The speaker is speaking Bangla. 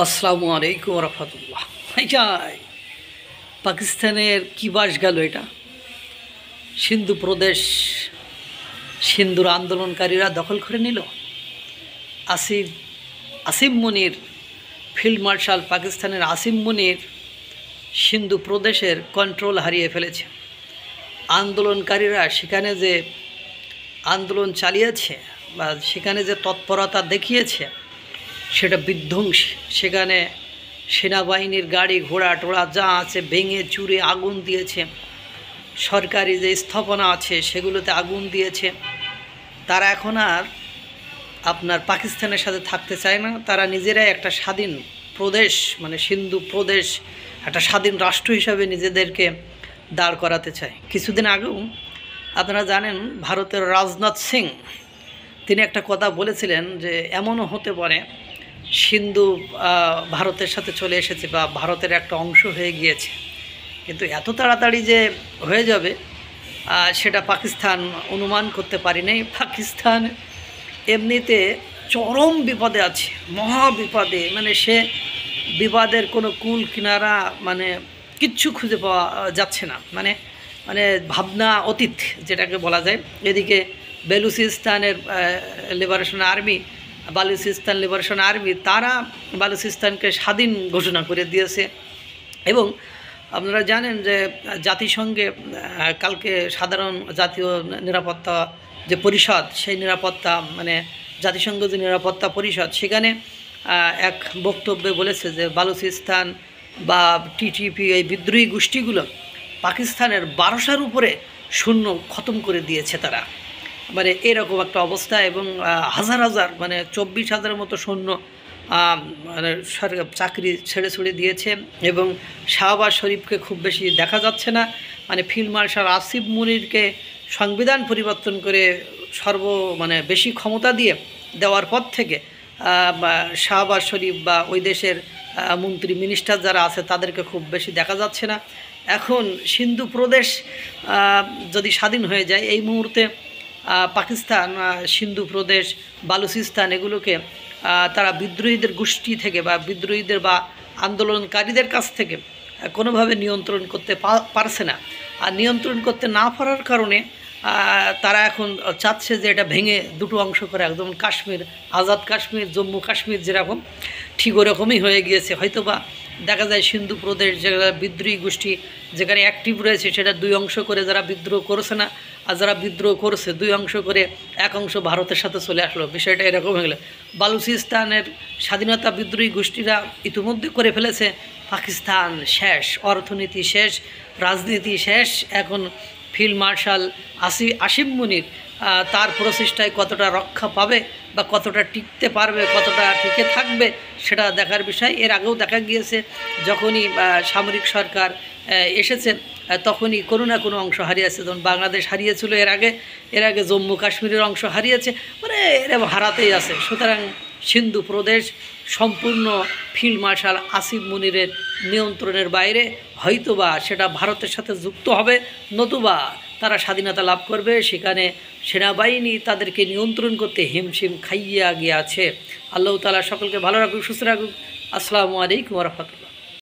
আসসালামু আলাইকুম রহমতুল্লাহ। ভাইজান, পাকিস্তানের কী বাস গেল এটা? সিন্ধু প্রদেশ সিন্ধুর আন্দোলনকারীরা দখল করে নিল। আসিম মুনির, ফিল্ড মার্শাল পাকিস্তানের আসিম মুনির সিন্ধু প্রদেশের কন্ট্রোল হারিয়ে ফেলেছে। আন্দোলনকারীরা সেখানে যে আন্দোলন চালিয়েছে বা সেখানে যে তৎপরতা দেখিয়েছে সেটা বিধ্বংসী। সেখানে সেনাবাহিনীর গাড়ি ঘোড়া টোড়া যা আছে ভেঙে চুরে আগুন দিয়েছে। সরকারি যে স্থাপনা আছে সেগুলোতে আগুন দিয়েছে। তারা এখন আর আপনার পাকিস্তানের সাথে থাকতে চায় না। তারা নিজেরাই একটা স্বাধীন প্রদেশ, মানে সিন্ধু প্রদেশ, একটা স্বাধীন রাষ্ট্র হিসাবে নিজেদেরকে দাঁড় করাতে চায়। কিছুদিন আগেও আপনারা জানেন, ভারতের রাজনাথ সিং তিনি একটা কথা বলেছিলেন যে এমনও হতে পারে সিন্ধু ভারতের সাথে চলে এসেছে বা ভারতের একটা অংশ হয়ে গিয়েছে। কিন্তু এত তাড়াতাড়ি যে হয়ে যাবে সেটা পাকিস্তান অনুমান করতে পারেনি। পাকিস্তান এমনিতে চরম বিপদে আছে, মহা বিপদে। মানে সে বিবাদের কোনো কুল কিনারা মানে কিচ্ছু খুঁজে পাওয়া যাচ্ছে না। মানে মানে ভাবনা অতীত যেটাকে বলা যায়। এদিকে বেলুচিস্তানের বালুচিস্তান লিবারেশন আর্মি তারা বালুচিস্তানকে স্বাধীন ঘোষণা করে দিয়েছে। এবং আপনারা জানেন যে জাতিসংঘে কালকে সাধারণ জাতীয় নিরাপত্তা যে পরিষদ, সেই নিরাপত্তা মানে জাতিসংঘ যে নিরাপত্তা পরিষদ, সেখানে এক বক্তব্যে বলেছে যে বালুচিস্তান বা টিটিপি এই বিদ্রোহী গোষ্ঠীগুলো পাকিস্তানের 1200-র উপরে সৈন্য খতম করে দিয়েছে তারা। মানে এরকম একটা অবস্থা। এবং হাজার হাজার মানে 24,000-এর মতো সৈন্য মানে সরকার চাকরি ছেড়ে দিয়েছে। এবং শাহবাজ শরীফকে খুব বেশি দেখা যাচ্ছে না। মানে ফিল্ড মার্শাল আসিফ মুনিরকে সংবিধান পরিবর্তন করে মানে বেশি ক্ষমতা দেওয়ার পর থেকে শাহবাজ শরীফ বা ওই দেশের মন্ত্রী মিনিস্টার যারা আছে তাদেরকে খুব বেশি দেখা যাচ্ছে না। এখন সিন্ধু প্রদেশ যদি স্বাধীন হয়ে যায়, এই মুহূর্তে পাকিস্তান সিন্ধু প্রদেশ, বালুচিস্তান এগুলোকে তারা বিদ্রোহীদের গোষ্ঠী থেকে বা বিদ্রোহীদের বা আন্দোলনকারীদের কাছ থেকে কোনোভাবে নিয়ন্ত্রণ করতে পারছে না। আর নিয়ন্ত্রণ করতে না পারার কারণে তারা এখন চাচ্ছে যে এটা ভেঙে দুটো অংশ করে, একদম কাশ্মীর, আজাদ কাশ্মীর, জম্মু কাশ্মীর যেরকম ঠিক ওরকমই হয়ে গিয়েছে। হয়তোবা দেখা যায় সিন্ধু প্রদেশ যেটা বিদ্রোহী গোষ্ঠী যেখানে অ্যাক্টিভ রয়েছে সেটা 2 অংশ করে, যারা বিদ্রোহ করছে না আর যারা বিদ্রোহ করছে 2 অংশ করে, এক অংশ ভারতের সাথে চলে আসলো। বিষয়টা এরকম হয়ে গেল। বালুচিস্তানের স্বাধীনতা বিদ্রোহী গোষ্ঠীরা ইতিমধ্যে করে ফেলেছে। পাকিস্তান শেষ, অর্থনীতি শেষ, রাজনীতি শেষ। এখন ফিল্ড মার্শাল আসিম মুনির তার প্রচেষ্টায় কতটা রক্ষা পাবে বা কতটা টিকতে পারবে, কতটা টিকে থাকবে সেটা দেখার বিষয়। এর আগেও দেখা গিয়েছে যখনই সামরিক সরকার এসেছে তখনই কোনো না কোনো অংশ হারিয়েছে। যেমন বাংলাদেশ হারিয়েছিল এর আগে জম্মু কাশ্মীরের অংশ হারিয়েছে, মানে এরকম হারাতেই আছে। সুতরাং সিন্ধু প্রদেশ সম্পূর্ণ ফিল্ড মার্শাল আসিফ মুনিরের নিয়ন্ত্রণের বাইরে। হয়তোবা সেটা ভারতের সাথে যুক্ত হবে, নতুবা তারা স্বাধীনতা লাভ করবে। সেখানে সেনাবাহিনী তাদেরকে নিয়ন্ত্রণ করতে হিমশিম খাইয়া গিয়াছে। আল্লাহ তাআলা সকলকে ভালো রাখুক, সুস্থ রাখুক। আসসালামু আলাইকুম ওয়া রাহমাতুল্লাহ।